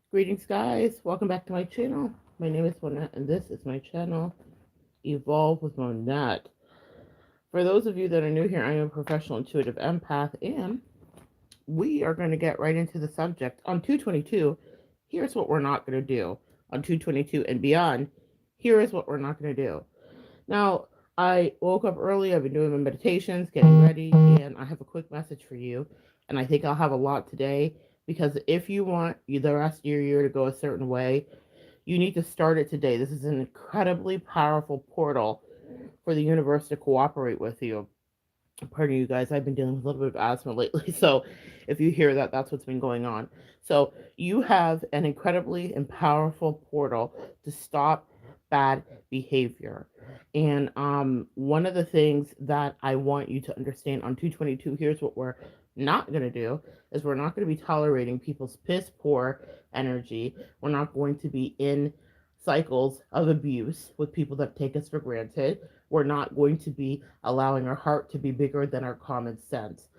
Greetings, guys. Welcome back to my channel. My name is Monette, and this is my channel, Evolve with Monette. For those of you that are new here, I am a professional intuitive empath, and we are going to get right into the subject. On 222, here's what we're not going to do. On 222 and beyond, here is what we're not going to do. Now, I woke up early. I've been doing my meditations, getting ready, and I have a quick message for you. And I think I'll have a lot today because if you want the rest of your year to go a certain way, you need to start it today. This is an incredibly powerful portal for the universe to cooperate with you. Pardon you guys, I've been dealing with a little bit of asthma lately, so if you hear that, that's what's been going on. So you have an incredibly and powerful portal to stop bad behavior. And one of the things that I want you to understand on 222, here's what we're not going to do is we're not going to be tolerating people's piss poor energy. We're not going to be in cycles of abuse with people that take us for granted. We're not going to be allowing our heart to be bigger than our common sense.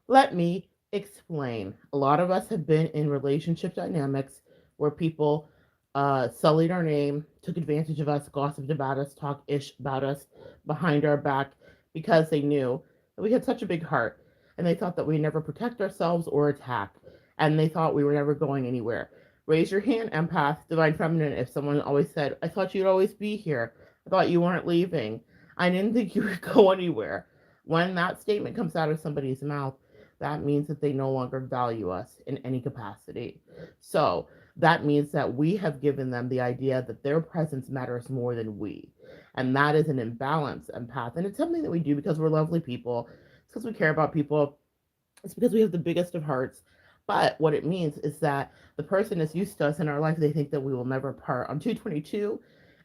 Let me explain. A lot of us have been in relationship dynamics where people sullied our name, took advantage of us, gossiped about us, talked ish about us behind our back because they knew that we had such a big heart and they thought that we never protect ourselves or attack and they thought we were never going anywhere. Raise your hand, empath, divine feminine, if someone always said, I thought you'd always be here. I thought you weren't leaving. I didn't think you would go anywhere. When that statement comes out of somebody's mouth, that means that they no longer value us in any capacity. So that means that we have given them the idea that their presence matters more than we. And that is an imbalance, empath. And it's something that we do because we're lovely people. It's because we care about people. It's because we have the biggest of hearts. But what it means is that the person is used to us in our life. They think that we will never part. On 222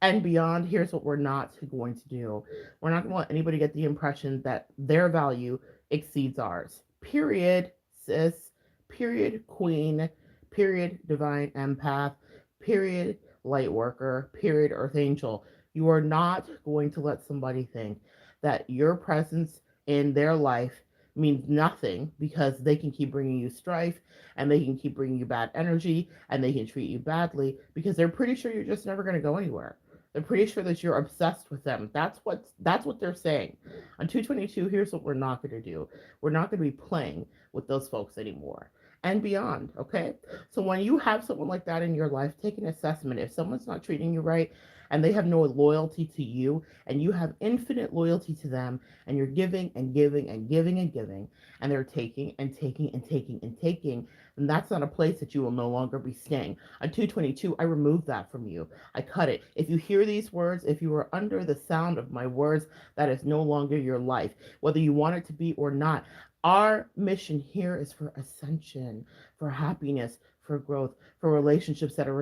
and beyond, here's what we're not going to do. We're not going to let anybody get the impression that their value exceeds ours. Period, sis. Period, queen. Period, divine empath. Period, light worker. Period, earth angel. You are not going to let somebody think that your presence in their life means nothing because they can keep bringing you strife and they can keep bringing you bad energy and they can treat you badly because they're pretty sure you're just never going to go anywhere. They're pretty sure that you're obsessed with them. That's what they're saying. On 222, here's what we're not going to do. We're not going to be playing with those folks anymore and beyond, okay? So when you have someone like that in your life, take an assessment. If someone's not treating you right and they have no loyalty to you and you have infinite loyalty to them and you're giving and giving and giving and giving and they're taking and taking and taking and taking, then that's not a place that you will no longer be staying. On 222, I remove that from you. I cut it. If you hear these words, if you are under the sound of my words, that is no longer your life, whether you want it to be or not. Our mission here is for ascension, for happiness, for growth, for relationships that are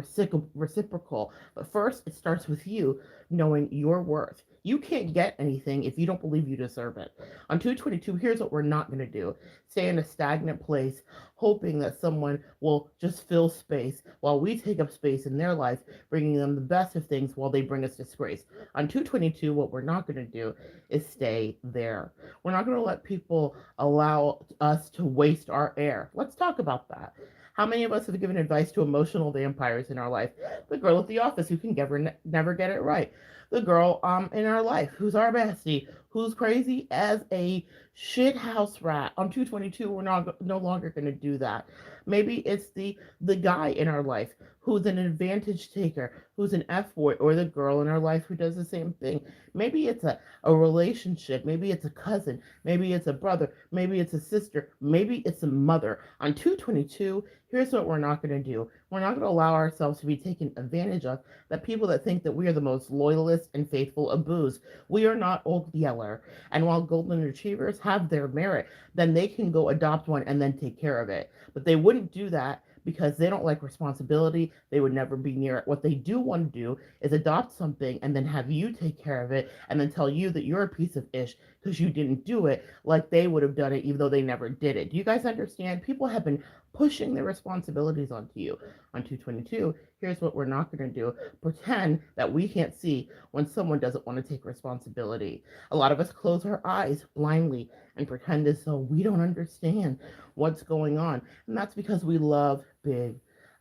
reciprocal. But first, it starts with you knowing your worth. You can't get anything if you don't believe you deserve it. On 222, here's what we're not going to do: stay in a stagnant place, hoping that someone will just fill space while we take up space in their life, bringing them the best of things while they bring us disgrace. On 222, what we're not going to do is stay there. We're not going to let people allow us to waste our air. Let's talk about that. How many of us have given advice to emotional vampires in our life? The girl at the office who can never get it right. The girl in our life who's our bestie, who's crazy as a shit house rat. On 222, we're not no longer going to do that. Maybe it's the guy in our life who's an advantage taker, who's an F boy, or the girl in our life who does the same thing. Maybe it's a relationship, maybe it's a cousin, maybe it's a brother, maybe it's a sister, maybe it's a mother. On 222, here's what we're not going to do. We're not going to allow ourselves to be taken advantage of, that people that think that we are the most loyalist and faithful of booze. We are not Old Yeller. And while golden retrievers have their merit, then they can go adopt one and then take care of it. But they wouldn't do that because they don't like responsibility. They would never be near it. What they do want to do is adopt something and then have you take care of it and then tell you that you're a piece of ish because you didn't do it like they would have done it even though they never did it. Do you guys understand? People have been pushing their responsibilities onto you. On 222, here's what we're not going to do: pretend that we can't see when someone doesn't want to take responsibility. A lot of us close our eyes blindly and pretend as though we don't understand what's going on. And that's because we love big.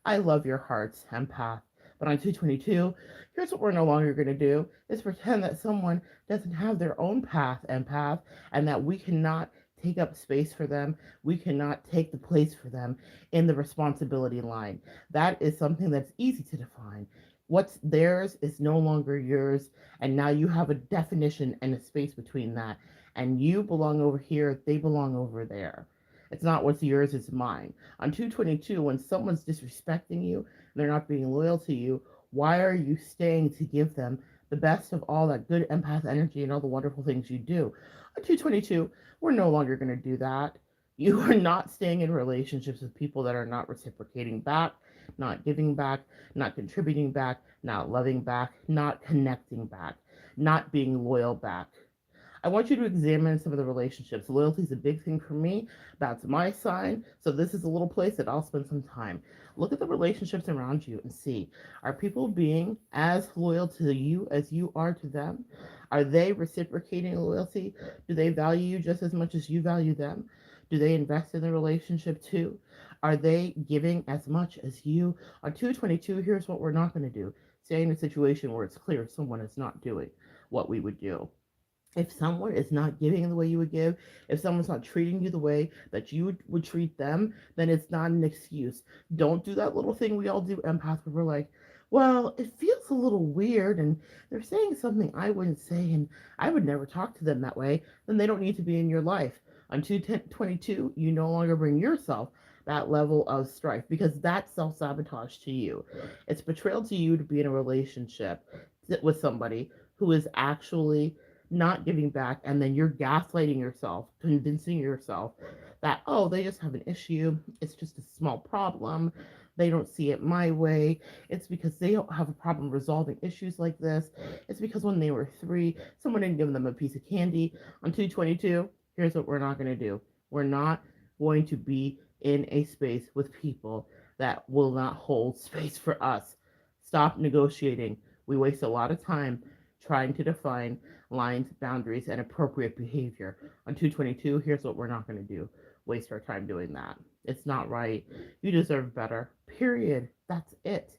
I love your hearts, empath. But on 222, here's what we're no longer going to do is pretend that someone doesn't have their own path, empath, and that we cannot take up space for them. We cannot take the place for them in the responsibility line. That is something that's easy to define. What's theirs is no longer yours, and now you have a definition and a space between that. And you belong over here, they belong over there. It's not what's yours, it's mine. On 222, when someone's disrespecting you, they're not being loyal to you, why are you staying to give them the best of all that good empath energy and all the wonderful things you do? On 222, we're no longer going to do that. You are not staying in relationships with people that are not reciprocating back, not giving back, not contributing back, not loving back, not connecting back, not being loyal back. I want you to examine some of the relationships. Loyalty is a big thing for me. That's my sign. So this is a little place that I'll spend some time. Look at the relationships around you and see, are people being as loyal to you as you are to them? Are they reciprocating loyalty? Do they value you just as much as you value them? Do they invest in the relationship too? Are they giving as much as you? On 222, here's what we're not going to do. Stay in a situation where it's clear someone is not doing what we would do. If someone is not giving the way you would give, if someone's not treating you the way that you would treat them, then it's not an excuse. Don't do that little thing we all do, empath, where we're like, well, it feels a little weird and they're saying something I wouldn't say and I would never talk to them that way, then they don't need to be in your life. On 222, you no longer bring yourself that level of strife because that's self-sabotage to you. It's betrayal to you to be in a relationship with somebody who is actually not giving back, and then you're gaslighting yourself, convincing yourself that, oh, they just have an issue, it's just a small problem, they don't see it my way, it's because they don't have a problem resolving issues like this, it's because when they were 3 someone didn't give them a piece of candy. On 222, here's what we're not going to do. We're not going to be in a space with people that will not hold space for us. Stop negotiating. We waste a lot of time trying to define lines, boundaries, and appropriate behavior. On 222, here's what we're not going to do. Waste our time doing that. It's not right. You deserve better. Period. That's it.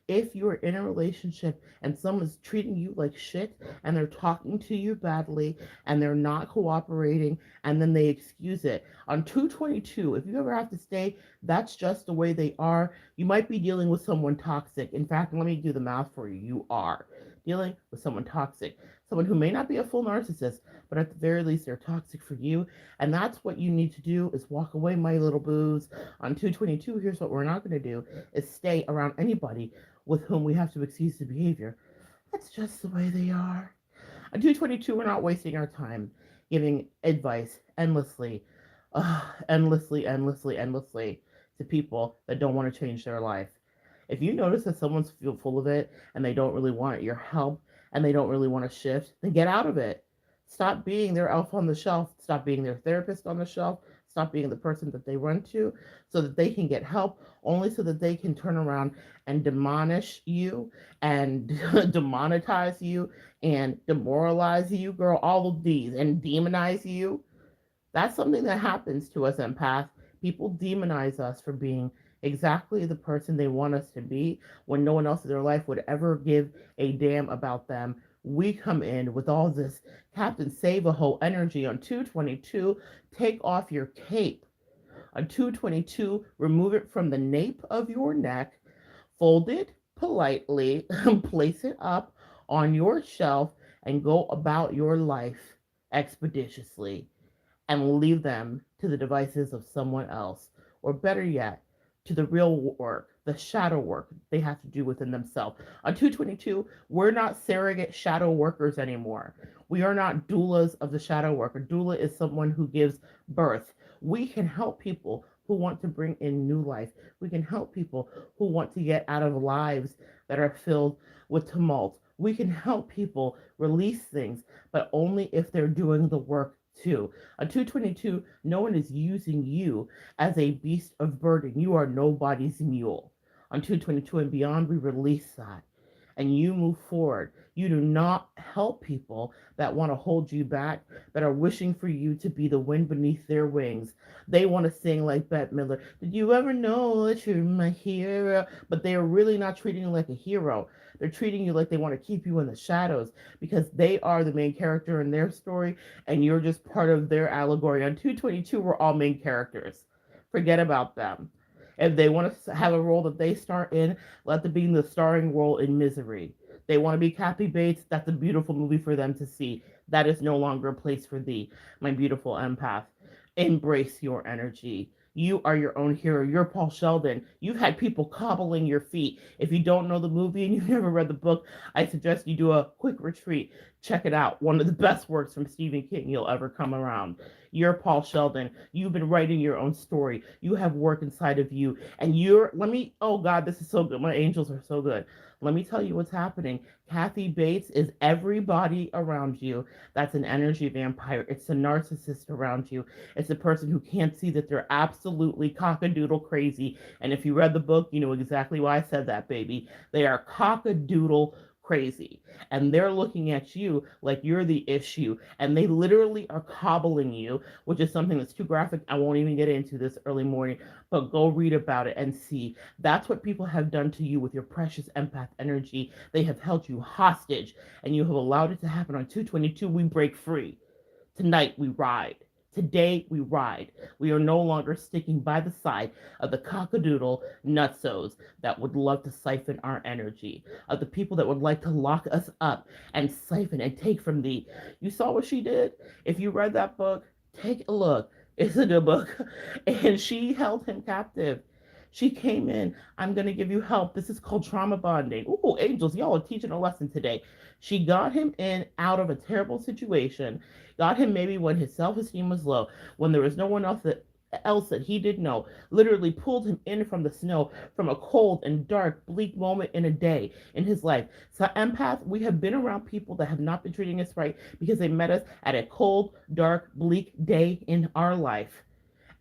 If you're in a relationship and someone's treating you like shit and they're talking to you badly and they're not cooperating and then they excuse it, on 222, if you ever have to stay, that's just the way they are. You might be dealing with someone toxic. In fact, let me do the math for you. You are dealing with someone toxic, someone who may not be a full narcissist, but at the very least, they're toxic for you. And that's what you need to do is walk away, my little boos. On 222, here's what we're not going to do is stay around anybody with whom we have to excuse the behavior. That's just the way they are. On 222, we're not wasting our time giving advice endlessly, endlessly to people that don't want to change their life. If you notice that someone's full of it and they don't really want your help and they don't really want to shift, then get out of it. Stop being their elf on the shelf. Stop being their therapist on the shelf. Stop being the person that they run to so that they can get help, only so that they can turn around and demolish you and demonetize you and demoralize you, girl, all of these, and demonize you. That's something that happens to us empaths. People demonize us for being exactly the person they want us to be when no one else in their life would ever give a damn about them. We come in with all this Captain Save-A-Ho energy. On 222, take off your cape. On 222, remove it from the nape of your neck, fold it politely, place it up on your shelf, and go about your life expeditiously and leave them to the devices of someone else. Or better yet, to the real work, the shadow work they have to do within themselves. On 222, we're not surrogate shadow workers anymore. We are not doulas of the shadow work. A doula is someone who gives birth. We can help people who want to bring in new life. We can help people who want to get out of lives that are filled with tumult. We can help people release things, but only if they're doing the work too. On 222, no one is using you as a beast of burden. You are nobody's mule. On 222 and beyond, we release that. and you move forward. You do not help people that want to hold you back, that are wishing for you to be the wind beneath their wings. They want to sing like Bette Midler. Did you ever know that you're my hero? But they are really not treating you like a hero. They're treating you like they want to keep you in the shadows because they are the main character in their story and you're just part of their allegory. On 222, we're all main characters. Forget about them. If they want to have a role that they star in, let them be in the starring role in Misery. They want to be Kathy Bates, that's a beautiful movie for them to see. That is no longer a place for thee, my beautiful empath. Embrace your energy. You are your own hero. You're Paul Sheldon. You've had people cobbling your feet. If you don't know the movie and you've never read the book, I suggest you do a quick retreat. Check it out. One of the best works from Stephen King you'll ever come around. You're Paul Sheldon. You've been writing your own story. You have work inside of you. And oh God, this is so good. My angels are so good. Let me tell you what's happening. Kathy Bates is everybody around you that's an energy vampire. It's the narcissist around you. It's the person who can't see that they're absolutely cockadoodle crazy. And if you read the book, you know exactly why I said that, baby. They are cockadoodle crazy. And they're looking at you like you're the issue. And they literally are cobbling you, which is something that's too graphic. I won't even get into this early morning, but go read about it and see. That's what people have done to you with your precious empath energy. They have held you hostage, and you have allowed it to happen. On 222, we break free. Tonight, we ride. Today, we ride. We are no longer sticking by the side of the cockadoodle nutsos that would love to siphon our energy, of the people that would like to lock us up and siphon and take from thee. You saw what she did? If you read that book, take a look. It's a good book. And she held him captive. She came in. I'm going to give you help. This is called trauma bonding. Ooh, angels, y'all are teaching a lesson today. She got him in out of a terrible situation, got him maybe when his self-esteem was low, when there was no one else that he didn't know, literally pulled him in from the snow, from a cold and dark, bleak moment in a day in his life. So, empath, we have been around people that have not been treating us right because they met us at a cold, dark, bleak day in our life.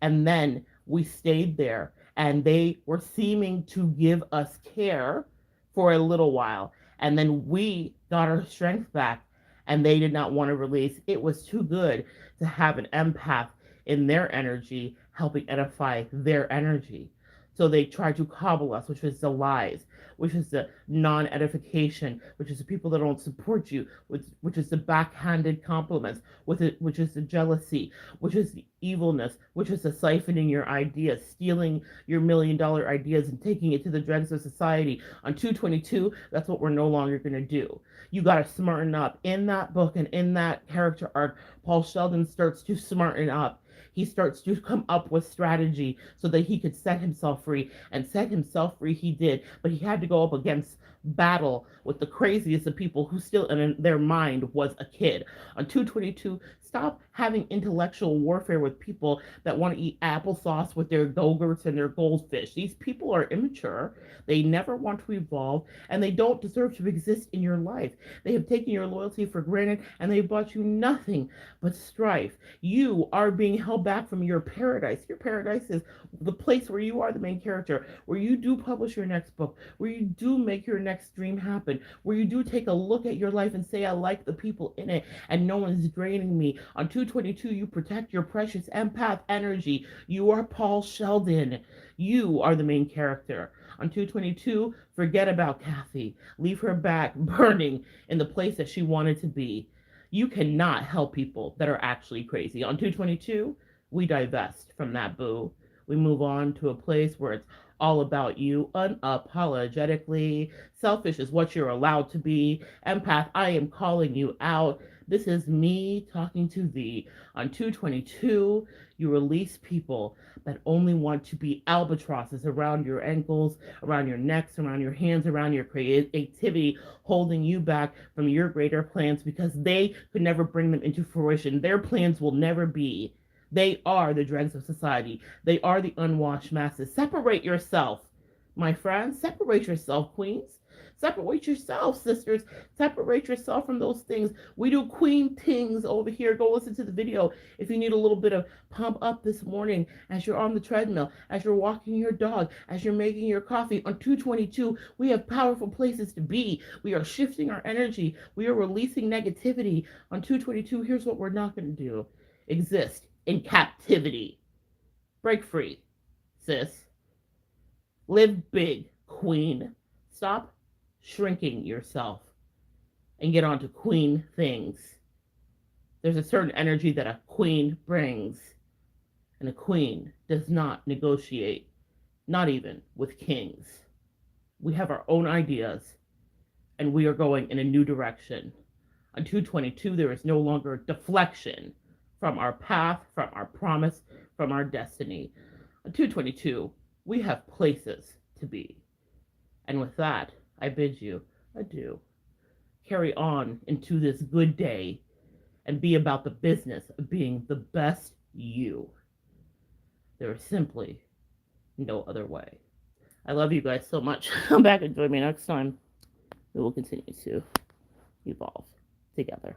And then we stayed there and they were seeming to give us care for a little while. And then we got our strength back and they did not want to release. It was too good to have an empath in their energy helping edify their energy. So they tried to cobble us, which was the lies, which is the non-edification, which is the people that don't support you, which is the backhanded compliments, which is the jealousy, which is the evilness, which is the siphoning your ideas, stealing your $1,000,000 ideas and taking it to the dregs of society. On 222, that's what we're no longer going to do. You got to smarten up. In that book and in that character arc, Paul Sheldon starts to smarten up. He starts to come up with strategy so that he could set himself free, and set himself free he did, but he had to go up against battle with the craziest of people who still in their mind was a kid. On 222, stop having intellectual warfare with people that want to eat applesauce with their go-gurts and their goldfish. These people are immature. They never want to evolve, and they don't deserve to exist in your life. They have taken your loyalty for granted, and they brought you nothing but strife. You are being held back from your paradise. Your paradise is the place where you are the main character, where you do publish your next book, where you do make your next dream happen, where you do take a look at your life and say, I like the people in it, and no one's draining me. On 222, you protect your precious empath energy. You are Paul Sheldon. You are the main character. On 222, forget about Kathy. Leave her back burning in the place that she wanted to be. You cannot help people that are actually crazy. On 222, we divest from that, boo. We move on to a place where it's all about you unapologetically. Selfish is what you're allowed to be. Empath, I am calling you out. This is me talking to thee. On 222, you release people that only want to be albatrosses around your ankles, around your necks, around your hands, around your creativity, holding you back from your greater plans because they could never bring them into fruition. Their plans will never be. They are the dregs of society. They are the unwashed masses. Separate yourself, my friends. Separate yourself, queens. Separate yourself, sisters. Separate yourself from those things. We do queen things over here. Go listen to the video if you need a little bit of pump up this morning as you're on the treadmill, as you're walking your dog, as you're making your coffee. On 222, we have powerful places to be. We are shifting our energy. We are releasing negativity. On 222, here's what we're not going to do. Exist in captivity. Break free, sis. Live big, queen. Stop shrinking yourself and get on to queen things. There's a certain energy that a queen brings, and a queen does not negotiate, not even with kings. We have our own ideas, and we are going in a new direction. On 222, there is no longer deflection from our path, from our promise, from our destiny. On 222, we have places to be. And with that, I bid you adieu. Carry on into this good day and be about the business of being the best you. There is simply no other way. I love you guys so much. Come back and join me next time. We will continue to evolve together.